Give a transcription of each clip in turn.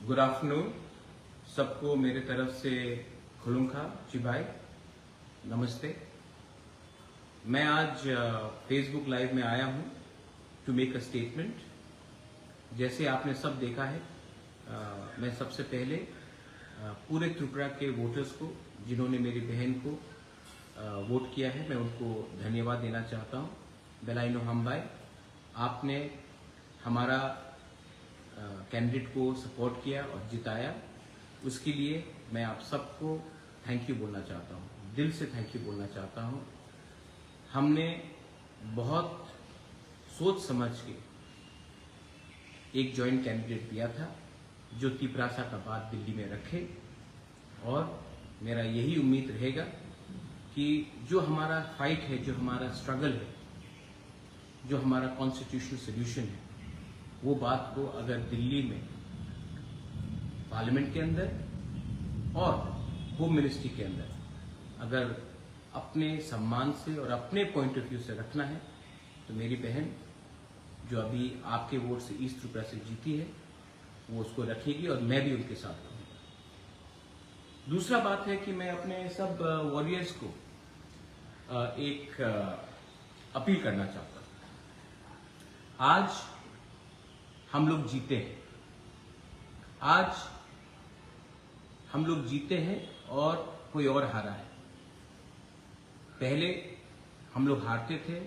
Good afternoon सबको मेरे तरफ से खुलुमखा जी भाई नमस्ते। मैं आज फेसबुक लाइव में आया हूं टू मेक अ स्टेटमेंट। जैसे आपने सब देखा है, मैं सबसे पहले पूरे त्रिपुरा के वोटर्स को जिन्होंने मेरी बहन को वोट किया है, मैं उनको धन्यवाद देना चाहता हूं। बेलाइनो हम भाई, आपने हमारा कैंडिडेट को सपोर्ट किया और जिताया, उसके लिए मैं आप सबको थैंक यू बोलना चाहता हूँ, दिल से थैंक यू बोलना चाहता हूँ। हमने बहुत सोच समझ के एक जॉइंट कैंडिडेट दिया था जो तिपरासा का बात दिल्ली में रखे, और मेरा यही उम्मीद रहेगा कि जो हमारा फाइट है, जो हमारा स्ट्रगल है, जो हमारा कॉन्स्टिट्यूशनल सोल्यूशन है, वो बात को अगर दिल्ली में पार्लियामेंट के अंदर और होम मिनिस्ट्री के अंदर अगर अपने सम्मान से और अपने पॉइंट ऑफ व्यू से रखना है, तो मेरी बहन जो अभी आपके वोट से ईस्ट त्रिपुरा से जीती है, वो उसको रखेगी और मैं भी उनके साथ रहूंगा। दूसरा बात है कि मैं अपने सब वॉरियर्स को एक अपील करना चाहता हूं। आज हम लोग जीते हैं, आज हम लोग जीते हैं और कोई और हारा है। पहले हम लोग हारते थे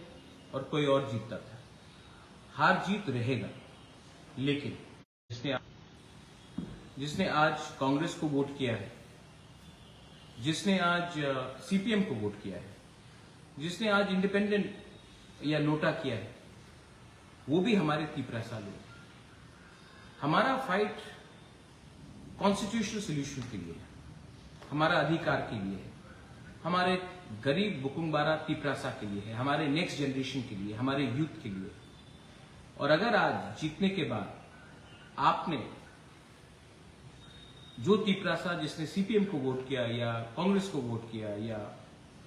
और कोई और जीतता था। हार जीत रहेगा, लेकिन जिसने आज कांग्रेस को वोट किया है, जिसने आज सीपीएम को वोट किया है, जिसने आज इंडिपेंडेंट या नोटा किया है, वो भी हमारे तिपरासा लोग। हमारा फाइट कॉन्स्टिट्यूशनल सोल्यूशन के लिए है, हमारा अधिकार के लिए है, हमारे गरीब बुकुंबारा तिपरासा के लिए है, हमारे नेक्स्ट जनरेशन के लिए, हमारे यूथ के लिए। और अगर आज जीतने के बाद आपने जो तिपरासा जिसने सीपीएम को वोट किया या कांग्रेस को वोट किया या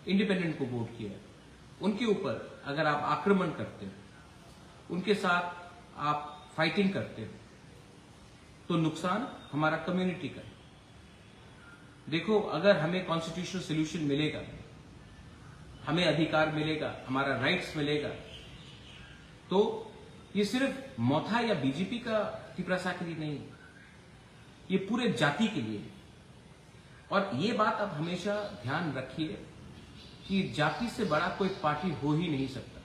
इंडिपेंडेंट को वोट किया, उनके ऊपर अगर आप आक्रमण करते हो, उनके साथ आप फाइटिंग करते हो, तो नुकसान हमारा कम्युनिटी का है। देखो, अगर हमें कॉन्स्टिट्यूशनल सोल्यूशन मिलेगा, हमें अधिकार मिलेगा, हमारा राइट्स मिलेगा, तो ये सिर्फ मोथा या बीजेपी का तिपरासा के लिए नहीं, ये पूरे जाति के लिए है। और ये बात आप हमेशा ध्यान रखिए कि जाति से बड़ा कोई पार्टी हो ही नहीं सकता।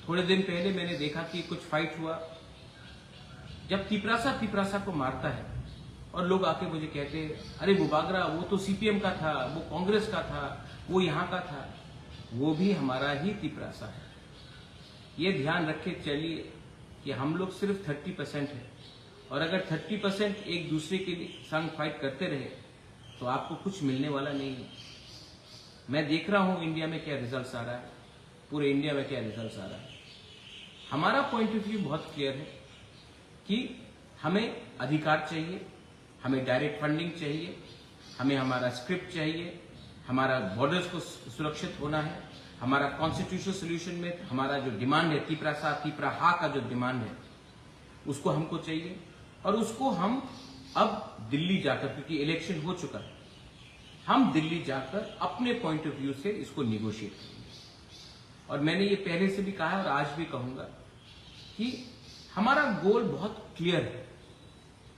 थोड़े दिन पहले मैंने देखा कि कुछ फाइट हुआ, जब तिपरासा को मारता है और लोग आके मुझे कहते हैं, अरे बुबागरा, वो तो सीपीएम का था, वो कांग्रेस का था, वो यहां का था। वो भी हमारा ही तिपरासा है। ये ध्यान रखे चलिए कि हम लोग सिर्फ 30% है, और अगर 30% एक दूसरे के संग फाइट करते रहे तो आपको कुछ मिलने वाला नहीं है। मैं देख रहा हूं इंडिया में क्या रिजल्ट आ रहा है, पूरे इंडिया में क्या रिजल्ट आ रहा है। हमारा पॉइंट ऑफ व्यू बहुत क्लियर है कि हमें अधिकार चाहिए, हमें डायरेक्ट फंडिंग चाहिए, हमें हमारा स्क्रिप्ट चाहिए, हमारा बॉर्डर्स को सुरक्षित होना है, हमारा कॉन्स्टिट्यूशनल सोल्यूशन में हमारा जो डिमांड है, तिपराहा का जो डिमांड है, उसको हमको चाहिए। और उसको हम अब दिल्ली जाकर, क्योंकि इलेक्शन हो चुका है, हम दिल्ली जाकर अपने पॉइंट ऑफ व्यू से इसको निगोशिएट करेंगे। और मैंने ये पहले से भी कहा है और आज भी कहूंगा कि हमारा गोल बहुत क्लियर है।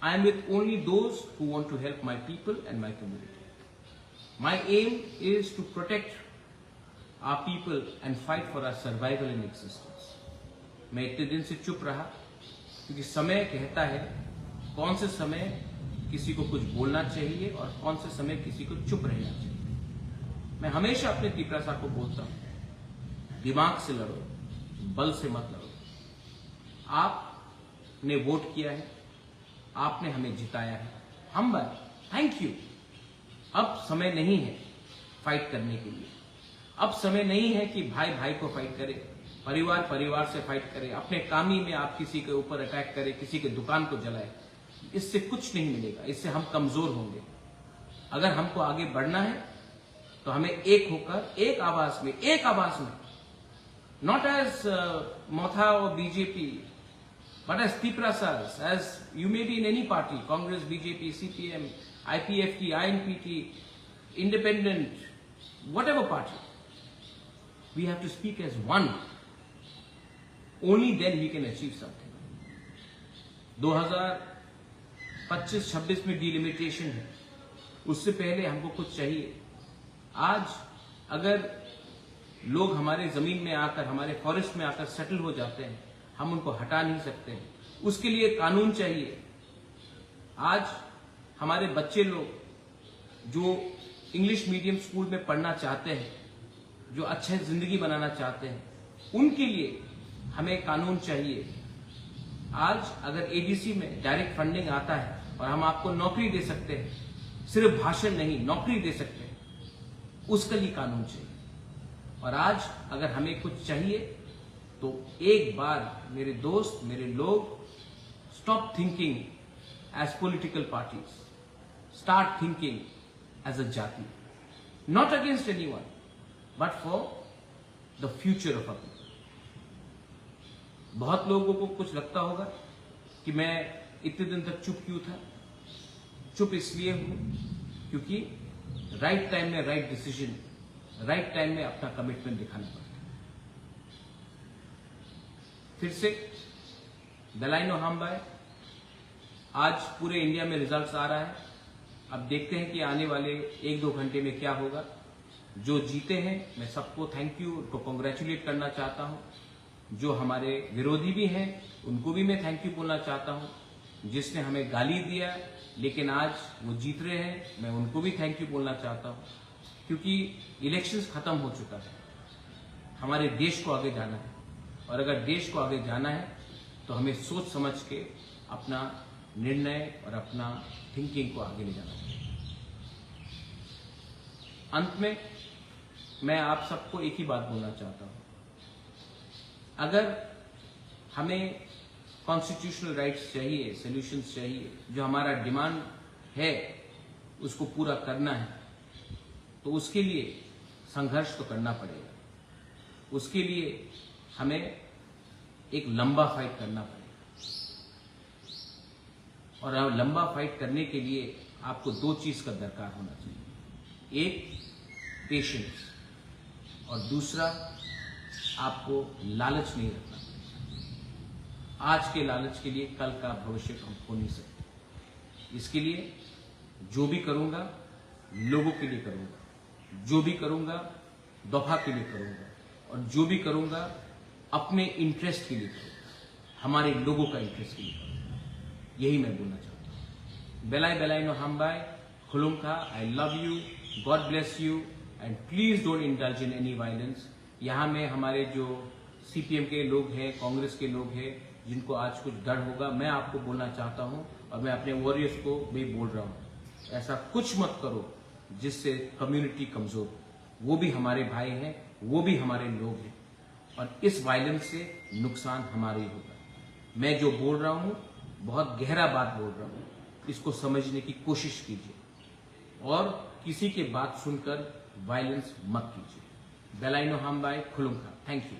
I am with only those who want to help my people and my community. My aim is to protect our people and fight for our survival in existence. मैं इतने दिन से चुप रहा क्योंकि समय कहता है कौन से समय किसी को कुछ बोलना चाहिए और कौन से समय किसी को चुप रहना चाहिए। मैं हमेशा अपने तिपरासा को बोलता हूं, दिमाग से लड़ो, बल से मत लड़ो। आपने वोट किया है, आपने हमें जिताया है, हम थैंक यू। अब समय नहीं है फाइट करने के लिए। अब समय नहीं है कि भाई भाई को फाइट करे, परिवार परिवार से फाइट करे, अपने कामी में आप किसी के ऊपर अटैक करे, किसी के दुकान को जलाए। इससे कुछ नहीं मिलेगा, इससे हम कमजोर होंगे। अगर हमको आगे बढ़ना है तो हमें एक होकर, एक आवाज में, नॉट एज मोथा और BJP, But as Tiprasas, as you may be in any party, Congress, BJP, CPM, IPFT, INPT, independent, whatever party, we have to speak as one. Only then we can achieve something. 2025-26 में delimitation है, उससे पहले हमको कुछ चाहिए. आज अगर लोग हमारे जमीन में आकर, हमारे फॉरेस्ट में आकर सेटल हो जाते हैं, हम उनको हटा नहीं सकते हैं. उसके लिए कानून चाहिए. आज हमारे बच्चे लोग जो इंग्लिश मीडियम स्कूल में पढ़ना चाहते हैं, जो अच्छे जिंदगी बनाना चाहते हैं, उनके लिए हमें कानून चाहिए. आज अगर एडीसी में डायरेक्ट फंडिंग आता है और हम आपको नौकरी दे सकते हैं, सिर्फ भाषण नहीं, नौकरी दे सकते हैं, उसके लिए कानून चाहिए. और आज अगर हमें कुछ चाहिए तो एक बार मेरे दोस्त, मेरे लोग, stop thinking as political parties, start thinking as a jati. Not against anyone, but for the future of a people. बहुत लोगों को कुछ लगता होगा कि मैं इतने दिन तक चुप क्यों था. चुप इसलिए हूं क्योंकि राइट टाइम में राइट डिसीजन, राइट टाइम में अपना कमिटमेंट दिखाना पड़ता है. फिर से दलाइनो हाम्बाई, आज पूरे इंडिया में रिजल्ट्स आ रहा है. अब देखते हैं कि आने वाले 1-2 घंटे में क्या होगा. जो जीते हैं मैं सबको थैंक यू, उनको कॉन्ग्रेचुलेट करना चाहता हूं. जो हमारे विरोधी भी हैं उनको भी मैं थैंक यू बोलना चाहता हूं. जिसने हमें गाली दिया लेकिन आज वो जीत रहे हैं, मैं उनको भी थैंक यू बोलना चाहता हूं. क्योंकि इलेक्शंस खत्म हो चुका है, हमारे देश को आगे जाना है. और अगर देश को आगे जाना है तो हमें सोच समझ के अपना निर्णय और अपना थिंकिंग को आगे ले जाना चाहिए. अंत में मैं आप सबको एक ही बात बोलना चाहता हूं. अगर हमें कॉन्स्टिट्यूशनल राइट्स चाहिए, सॉल्यूशंस चाहिए, जो हमारा डिमांड है उसको पूरा करना है, तो उसके लिए संघर्ष तो करना पड़ेगा. उसके लिए हमें एक लंबा फाइट करना पड़ेगा. और लंबा फाइट करने के लिए आपको 2 चीज का दरकार होना चाहिए. एक पेशेंस, और दूसरा आपको लालच नहीं रखना. आज के लालच के लिए कल का भविष्य हम खो नहीं सकते. इसके लिए जो भी करूंगा लोगों के लिए करूंगा, जो भी करूंगा दफा के लिए करूंगा, और जो भी करूंगा अपने इंटरेस्ट के लिए करूंगा, हमारे लोगों का इंटरेस्ट के लिए करूंगा. यही मैं बोलना चाहता हूं. बेलाइनो हाम्बाई, खुलुमखा, I love you, God bless you, and please don't indulge in any violence. यहाँ में हमारे जो सीपीएम के लोग हैं, कांग्रेस के लोग हैं, जिनको आज कुछ डर होगा, मैं आपको बोलना चाहता हूं और मैं अपने वॉरियर्स को भी बोल रहा हूं, ऐसा कुछ मत करो जिससे कम्युनिटी कमजोर हो. वो भी हमारे भाई हैं, वो भी हमारे लोग हैं, और इस वायलेंस से नुकसान हमारे ही होगा. मैं जो बोल रहा हूं बहुत गहरा बात बोल रहा हूं, इसको समझने की कोशिश कीजिए और किसी की बात सुनकर वायलेंस मत कीजिए. बेलाइनो हाम्बाई, खुलुमखा. Thank you.